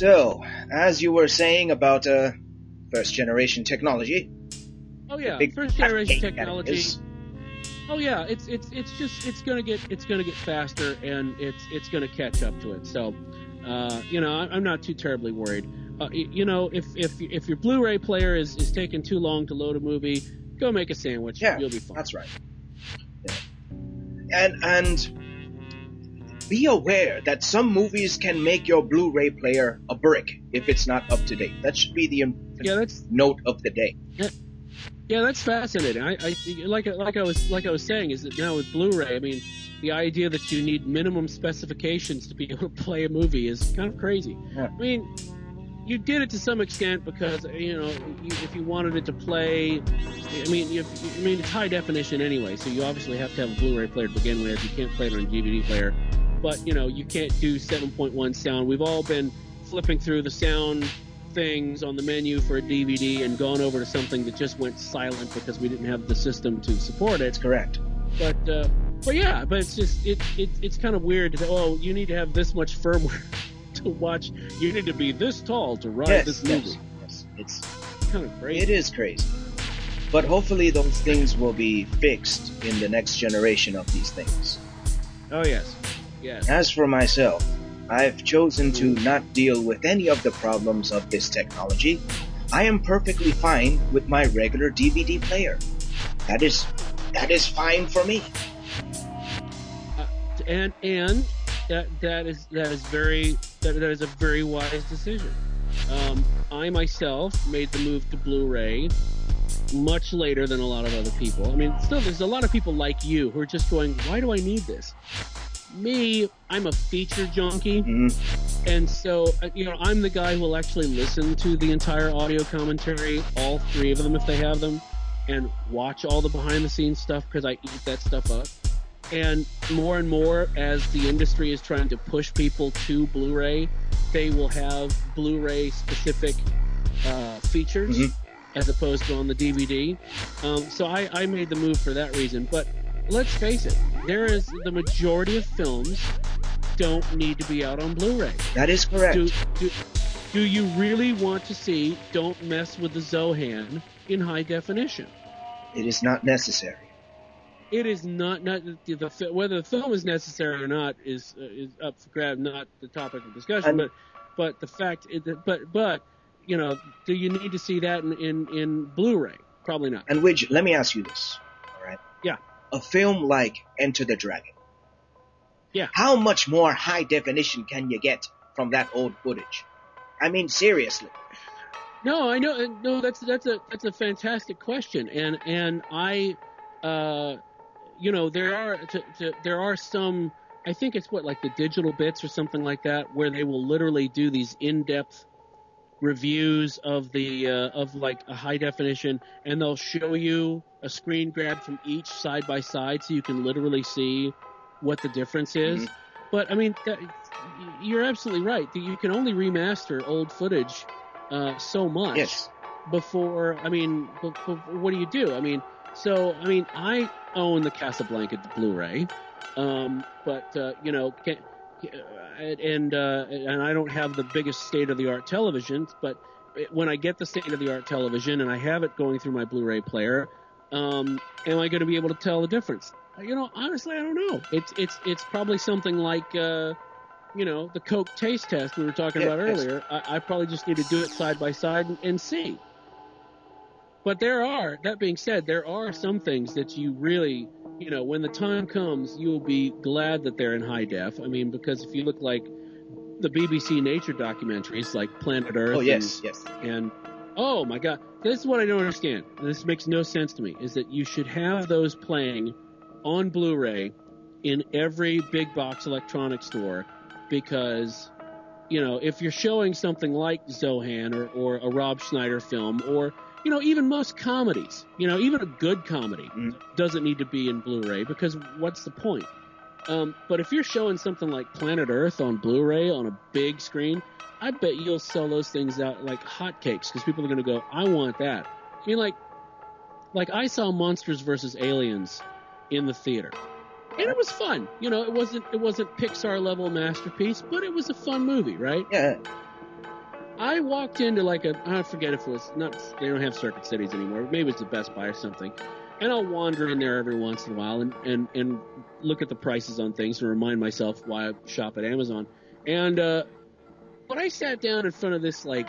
So, as you were saying about first generation technology, Oh yeah, big first generation update that it technology. is. Oh yeah, it's gonna get faster, and it's gonna catch up to it. So, I'm not too terribly worried. If your Blu-ray player is taking too long to load a movie, go make a sandwich. Yeah, You'll be fine. that's right. Yeah. And be aware that some movies can make your Blu-ray player a brick if it's not up to date. That should be the note of the day. Yeah, that's fascinating. I like I was saying, is that now with Blu-ray, I mean, the idea that you need minimum specifications to be able to play a movie is kind of crazy. Yeah. I mean, you did it to some extent because if you wanted it to play, I mean, it's high definition anyway, so you obviously have to have a Blu-ray player to begin with. You can't play it on a DVD player, but you can't do 7.1 sound. We've all been flipping through the sound things on the menu for a DVD and gone over to something that just went silent because we didn't have the system to support it. That's correct. But it's just it's kind of weird that you need to have this much firmware to watch. You need to be this tall to ride this movie. Yes, it's kind of crazy. It is crazy. But hopefully those things will be fixed in the next generation of these things. Oh yes. Yes. As for myself, I've chosen to not deal with any of the problems of this technology. I am perfectly fine with my regular DVD player. That is fine for me. And that is a very wise decision. I myself made the move to Blu-ray much later than a lot of other people. I mean, still, there's a lot of people like you who are just going, why do I need this? Me, I'm a feature junkie, and so I'm the guy who will actually listen to the entire audio commentary, all three of them if they have them, and watch all the behind-the-scenes stuff because I eat that stuff up. And more, as the industry is trying to push people to Blu-ray, they will have Blu-ray specific features as opposed to on the DVD. So I made the move for that reason, but let's face it, the majority of films don't need to be out on Blu-ray. That is correct. Do you really want to see Don't Mess with the Zohan in high definition? It is not necessary. It is not whether the film is necessary or not is up for grabs, not the topic of discussion. But the fact, do you need to see that in Blu-ray? Probably not. And Widge, let me ask you this. All right. Yeah. A film like Enter the Dragon. Yeah. How much more high definition can you get from that old footage? I mean, seriously. No, I know. No, that's a fantastic question, and I, there are some. I think it's like the digital bits or something like that, where they will literally do these in-depth reviews of of like a high definition, and they'll show you a screen grab from each side by side, so you can literally see what the difference is. But I mean, you're absolutely right. You can only remaster old footage so much. Yes. Before, I mean, what do you do? I mean, I own the Casablanca Blu-ray, but and I don't have the biggest state-of-the-art television, but when I get the state-of-the-art television and I have it going through my Blu-ray player, am I going to be able to tell the difference? Honestly, I don't know. It's probably something like, the Coke taste test we were talking about earlier. I probably just need to do it side by side and see. But that being said, there are some things that you really, when the time comes, you'll be glad that they're in high def. I mean, because if you look like the BBC nature documentaries like Planet Earth. Oh, yes. And oh my God, this is what I don't understand. And this makes no sense to me, is that you should have those playing on Blu-ray in every big box electronics store, because, if you're showing something like Zohan or a Rob Schneider film, or even most comedies, even a good comedy doesn't need to be in Blu-ray, because what's the point? But if you're showing something like Planet Earth on Blu-ray on a big screen, I bet you'll sell those things out like hotcakes, because people are going to go, I want that. I mean, like I saw Monsters vs. Aliens in the theater, and it was fun. It wasn't Pixar level masterpiece, but it was a fun movie, right? Yeah. I walked into like I forget if it was not, they don't have Circuit Cities anymore. Maybe it's the Best Buy or something. And I'll wander in there every once in a while and look at the prices on things and remind myself why I shop at Amazon. And when I sat down in front of this, like,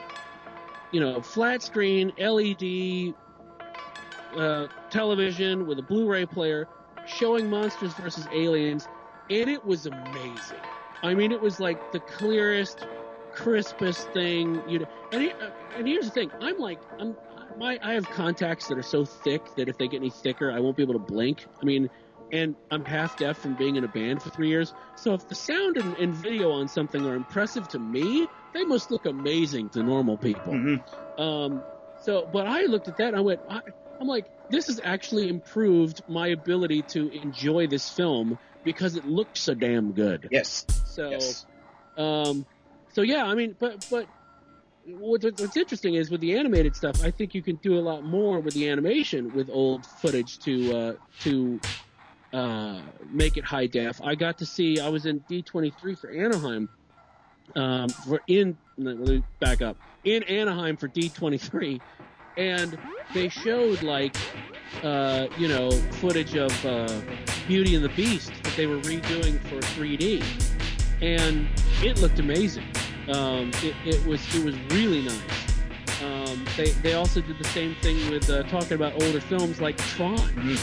flat screen LED television with a Blu-ray player showing Monsters vs. Aliens, and it was amazing. I mean, it was like the clearest, crispest thing. And here's the thing: I have contacts that are so thick that if they get any thicker, I won't be able to blink. I mean, and I'm half deaf from being in a band for 3 years. So if the sound and video on something are impressive to me, they must look amazing to normal people. Mm-hmm. But I looked at that and I went, I'm like, this has actually improved my ability to enjoy this film because it looked so damn good. Yes. So yeah, I mean, but what's interesting is with the animated stuff, I think you can do a lot more with the animation with old footage to make it high def. I was in D23 for Anaheim. Let me back up. In Anaheim for D23, and they showed footage of Beauty and the Beast that they were redoing for 3D, and it looked amazing. It was really nice. They also did the same thing with talking about older films like Tron. Mm-hmm.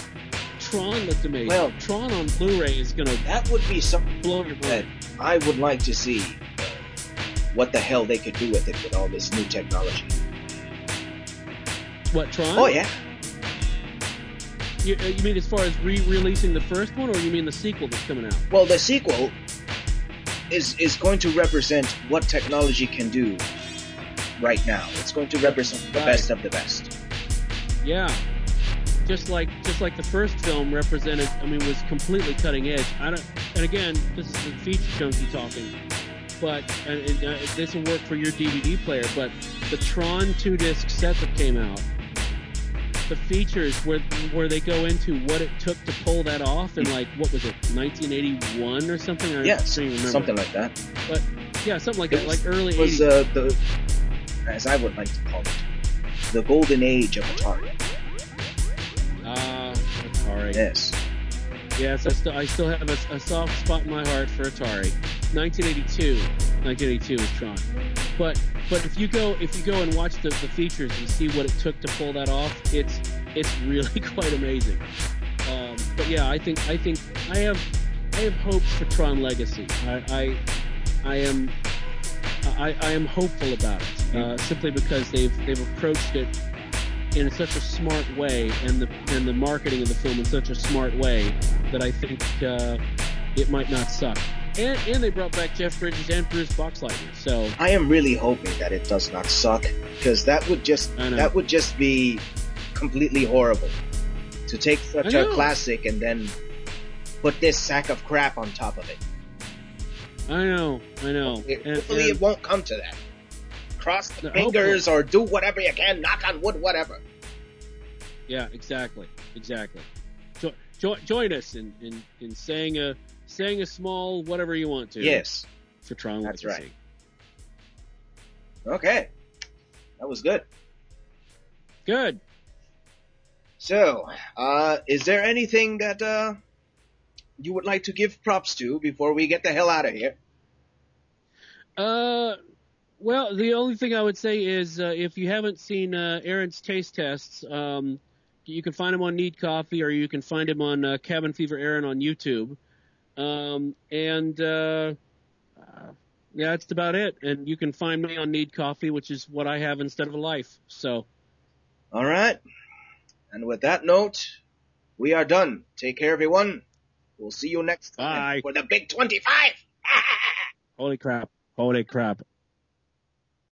Tron looked amazing. Well, Tron on Blu-ray is gonna that would be something blow your that mind. I would like to see. What the hell they could do with it with all this new technology? What, Tron? Oh yeah. You mean as far as re-releasing the first one, or you mean the sequel that's coming out? Well, the sequel is going to represent what technology can do right now. It's going to represent the best of the best. Yeah. Just like the first film represented, was completely cutting edge. And again, this is the feature chunky talking, but this will work for your DVD player. But the Tron 2-disc set that came out, the features where they go into what it took to pull that off in what was it, 1981 or something? Yes, something like that. But yeah, something like that, like early 80s. It was as I would like to call it, the golden age of Atari. Atari. Yes. Yes, I still have a soft spot in my heart for Atari. 1982 was Tron. But if you go and watch the features and see what it took to pull that off, it's really quite amazing. But yeah, I think I have hopes for Tron Legacy. I am hopeful about it, simply because they've approached it in such a smart way, and the marketing of the film in such a smart way that I think it might not suck. And they brought back Jeff Bridges and Bruce Boxleitner. So I am really hoping that it does not suck, because that would just be completely horrible to take such a classic and then put this sack of crap on top of it. I know. Hopefully it won't come to that. Cross the fingers or do whatever you can, knock on wood, whatever. Yeah, exactly. Join us in saying a small whatever you want to. Yes. For Tron Legacy. That's right. Okay. That was good. Good. So, is there anything that you would like to give props to before we get the hell out of here? Well, the only thing I would say is if you haven't seen Aaron's taste tests, you can find him on Need Coffee, or you can find him on Cabin Fever Aaron on YouTube. Yeah, that's about it. And you can find me on Need Coffee, which is what I have instead of a life. So, all right. And with that note, we are done. Take care, everyone. We'll see you next time for the Big 25. Holy crap.